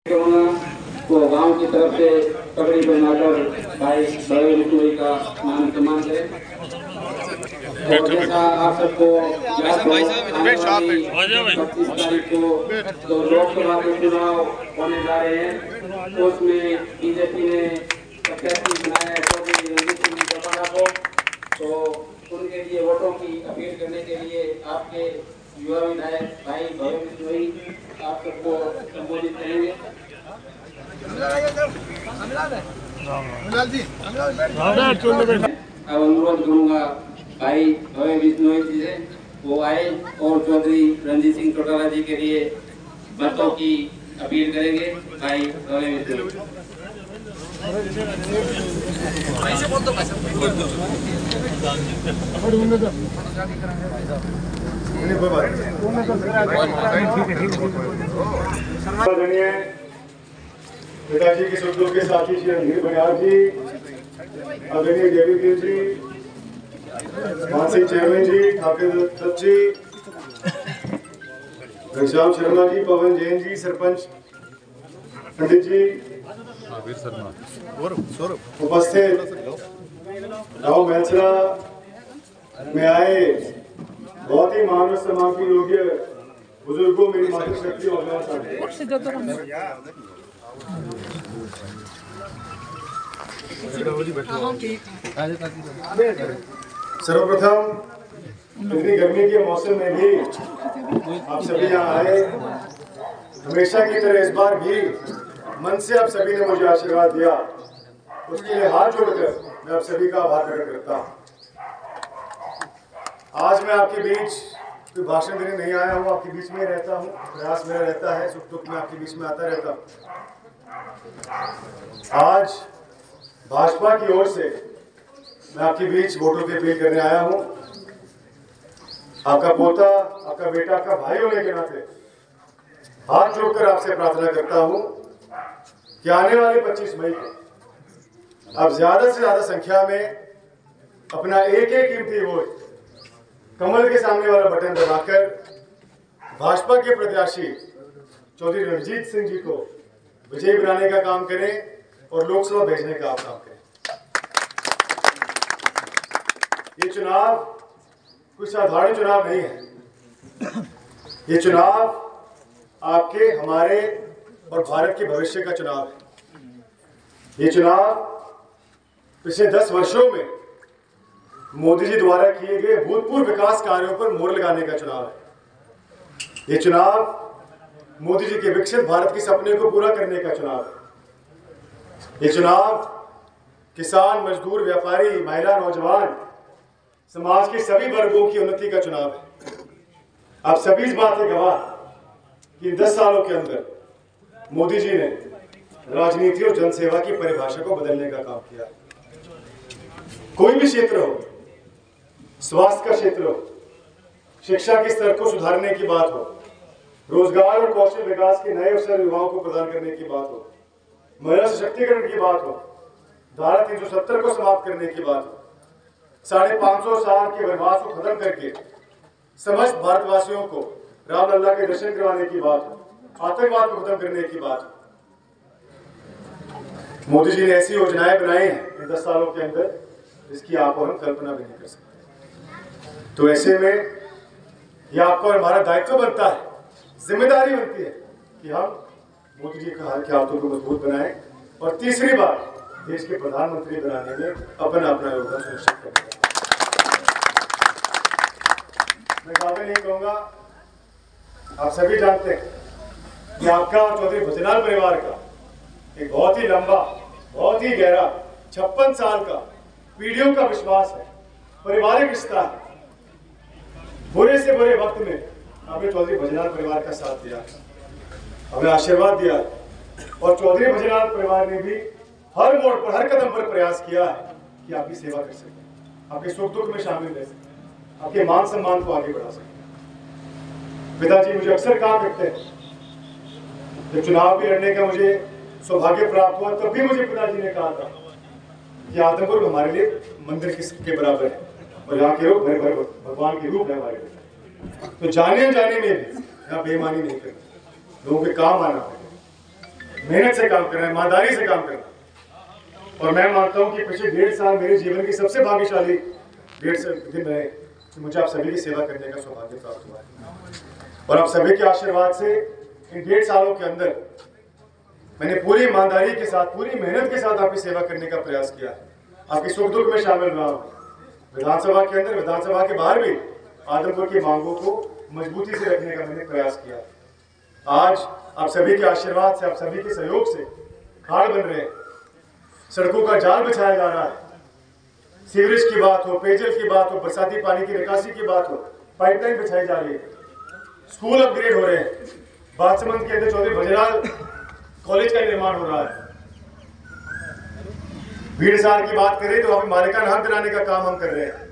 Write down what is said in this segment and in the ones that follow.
वो गांव की तरफ से पगड़ी बनाकर भाई बड़े विष्णु का मान सम्मान करें। और जैसा आप सबको याद हो, 25 तारीख को जो लोकसभा के चुनाव होने जा रहे हैं, उसमें बीजेपी ने प्रत्याशी बनाया है चौधरी रणजीत सिंह चौटाला को। तो उनके लिए वोटों की अपील करने के लिए आपके युवा विधायक भाई भव्य विष्णु आप सबको संबोधित करेंगे। अब अनुरोध करूंगा भाई भव्य विष्णु जी से वो आए और चौधरी रणजीत सिंह चौटाला जी के लिए मतों की अपील करेंगे। भाई भव्य विष्णु पिताजी के शब्दों के साथी श्री रणधीर बनियाल जी, आदरणीय देवीवीर जी, मानसिंह चेयरमैन जी, ठाकुर दत्त जी, घनश्याम शर्मा जी, पवन जैन जी, सरपंच पंडित जी, उपस्थित गाँव मैलसरा में आए बहुत ही मान और सम्मान की योग्य बुजुर्गों, मेरी मातृशक्ति और सर्वप्रथम इतनी गर्मी के मौसम में भी आप सभी यहाँ आए। हमेशा की तरह इस बार भी मन से आप सभी ने मुझे आशीर्वाद दिया, उसके लिए हाथ जोड़कर मैं आप सभी का आभार प्रकट करता हूँ। आज मैं आपके बीच कोई भाषण देने नहीं आया हूँ, आपके बीच में रहता हूँ। प्रयास मेरा रहता है सुख दुख में आपके बीच में आता रहता हूँ। आज भाजपा की ओर से मैं आपके बीच वोटों की अपील करने आया हूँ। आपका पोता, आपका बेटा, आपका भाई होने के नाते हाथ जोड़कर आपसे प्रार्थना करता हूँ कि आने वाले 25 मई को आप ज्यादा से ज्यादा संख्या में अपना एक एक कीमती वोट कमल के सामने वाला बटन दबाकर भाजपा के प्रत्याशी चौधरी रणजीत सिंह जी को विजयी बनाने का काम करें और लोकसभा भेजने का आप काम करें। ये चुनाव कोई साधारण चुनाव नहीं है। ये चुनाव आपके, हमारे और भारत के भविष्य का चुनाव है। ये चुनाव पिछले 10 वर्षों में मोदी जी द्वारा किए गए भूतपूर्व विकास कार्यों पर मोहर लगाने का चुनाव है। ये चुनाव मोदी जी के विकसित भारत के सपने को पूरा करने का चुनाव है। ये चुनाव किसान, मजदूर, व्यापारी, महिला, नौजवान, समाज के सभी वर्गों की उन्नति का चुनाव है। आप सभी इस बात के गवाह कि 10 सालों के अंदर मोदी जी ने राजनीति और जनसेवा की परिभाषा को बदलने का काम किया। कोई भी क्षेत्र हो, स्वास्थ्य का क्षेत्र हो, शिक्षा के स्तर को सुधारने की बात हो, रोजगार और कौशल विकास के नए अवसर युवाओं को प्रदान करने की बात हो, महिला सशक्तिकरण की बात हो, धारा 370 को समाप्त करने की बात हो, 550 साल के वनवास को खत्म करके समस्त भारतवासियों को रामलला के दर्शन करवाने की बात हो, आतंकवाद को खत्म करने की बात हो। मोदी जी ने ऐसी योजनाएं बनाई हैं इन 10 सालों के अंदर जिसकी आप और हम कल्पना भी नहीं कर सकते। तो ऐसे में यह आपका और हमारा दायित्व बनता है, जिम्मेदारी बनती है कि हम मोदी जी के हाथों को मजबूत बनाएं और तीसरी बार देश के प्रधानमंत्री बनाने में अपना योगदान सुनिश्चित करें। मैं दावे नहीं कहूंगा, आप सभी जानते हैं कि आपका और चौधरी भजनाल परिवार का एक बहुत ही लंबा, बहुत ही गहरा 56 साल का पीढ़ियों का विश्वास है, पारिवारिक रिश्ता है। बुरे से बुरे वक्त में आपने चौधरी भजनाल परिवार का साथ दिया, हमें आशीर्वाद दिया और चौधरी भजनाल परिवार ने भी हर मोड़ पर, हर कदम पर प्रयास किया है कि आपकी सेवा कर सके, आपके सुख दुख में शामिल रह सके, आपके मान सम्मान को आगे बढ़ा सके। पिताजी मुझे अक्सर कहा करते हैं, जब चुनाव भी लड़ने का मुझे सौभाग्य प्राप्त हुआ तब भी मुझे पिताजी ने कहा था कि आदमपुर हमारे लिए मंदिर के बराबर है और यहाँ के रूप भगवान के रूप है हमारे लिए। तो जाने अनजाने में भी यहाँ बेईमानी नहीं करना, लोगों के काम आना है। मेहनत से काम करना, ईमानदारी से काम करना। और मैं मानता हूँ कि पिछले 1.5 साल मेरे जीवन की सबसे भाग्यशाली 1.5 दिन रहे कि मुझे आप सभी की सेवा करने का सौभाग्य प्राप्त हुआ है। और आप सभी के आशीर्वाद से इन 1.5 सालों के अंदर मैंने पूरी ईमानदारी के साथ, पूरी मेहनत के साथ आपकी सेवा करने का प्रयास किया है। आपकी सुख दुख में शामिल रहा हूँ, विधानसभा के अंदर, विधानसभा के बाहर भी आदमपुर की मांगों को मजबूती से रखने का मैंने प्रयास किया। आज आप सभी के आशीर्वाद से, आप सभी के सहयोग से खाड़ बन रहे हैं, सड़कों का जाल बिछाया जा रहा है, सीवरेज की बात हो, पेयजल की बात हो, बरसाती पानी की निकासी की बात हो, पाइपलाइन बिछाई जा रही है, स्कूल अपग्रेड हो रहे हैं, बादसमंद के अंदर चौधरी भजलाल कॉलेज का निर्माण हो रहा है। भीड़सार की बात करें तो अभी मालिकाना हक दिलाने का काम हम कर रहे हैं।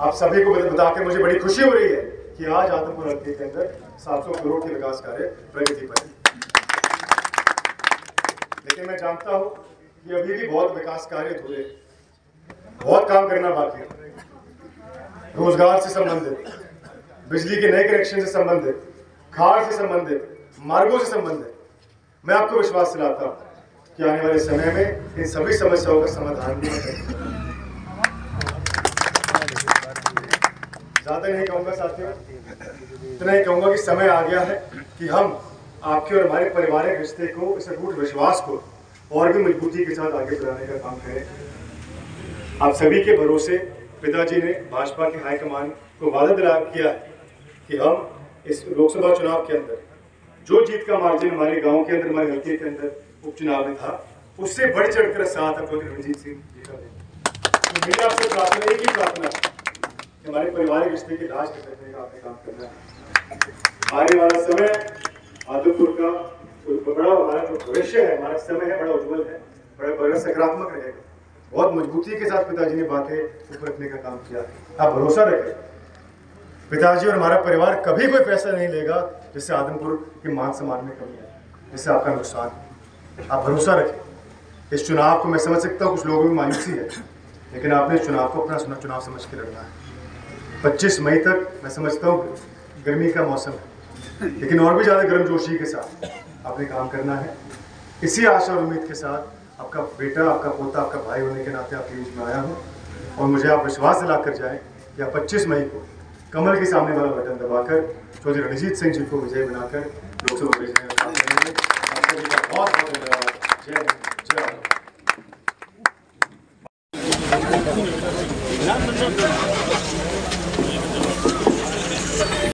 आप सभी को बताकर मुझे बड़ी खुशी हो रही है कि आज आदमपुर हल्के के अंदर 700 करोड़ के विकास कार्य प्रगति पर है। लेकिन मैं जानता हूं कि अभी भी बहुत विकास कार्य अधूरे, बहुत काम करना बाकी है। रोजगार से संबंधित, बिजली के नए कनेक्शन से संबंधित, खाड़ से संबंधित, मार्गों से संबंधित, मैं आपको विश्वास दिलाता हूं कि आने वाले समय में इन सभी समस्याओं का समाधान भी होगा। ज्यादा नहीं कहूंगा साथियों, इतना ही कहूंगा कि समय आ गया है कि हम आपके और हमारे पारिवारिक रिश्ते को, इस अटूट विश्वास को और भी मजबूती के साथ आगे बढ़ाने का काम करें। आप सभी के भरोसे पिताजी ने भाजपा के हाईकमान को वादा दिला किया है कि हम इस लोकसभा चुनाव के अंदर जो जीत का मार्जिन हमारे गांव के अंदर, हमारे हल्के के अंदर उपचुनाव में था, उससे बढ़ चढ़कर साथ अपने रणजीत सिंह जी का दें। तो मेरी आपसे प्रार्थना, एक ही प्रार्थना कि हमारे पारिवारिक रिश्ते की राज करने का आपने काम करना है। आने वाला समय आदमपुर का बड़ा, हमारा जो भविष्य है, हमारा समय है, बड़ा उज्जवल है, बड़ा सकारात्मक रहेगा। बहुत मजबूती के साथ पिताजी ने बातें ऊपर रखने का काम किया। आप भरोसा रखें, पिताजी और हमारा परिवार कभी कोई फैसला नहीं लेगा जिससे आदमपुर के मान सम्मान में कमी है, जिससे आपका नुकसान है। आप भरोसा रखें। इस चुनाव को मैं समझ सकता हूँ कुछ लोगों में मायूसी है, लेकिन आपने इस चुनाव को अपना चुनाव समझ के लड़ना है। 25 मई तक मैं समझता हूँ गर्मी का मौसम है, लेकिन और भी ज़्यादा गर्मजोशी के साथ आपने काम करना है। इसी आशा और उम्मीद के साथ आपका बेटा, आपका पोता, आपका भाई होने के नाते आपके बीच में आया हूँ। और मुझे आप विश्वास दिला कर जाएँ कि आप 25 मई को कमल के सामने वाला बटन दबाकर चौधरी रणजीत सिंह जी को विजय बनाकर लोकसभा भेजने का काम करेंगे। आप सभी का बहुत बहुत धन्यवाद। जय हिंद, जय भारत।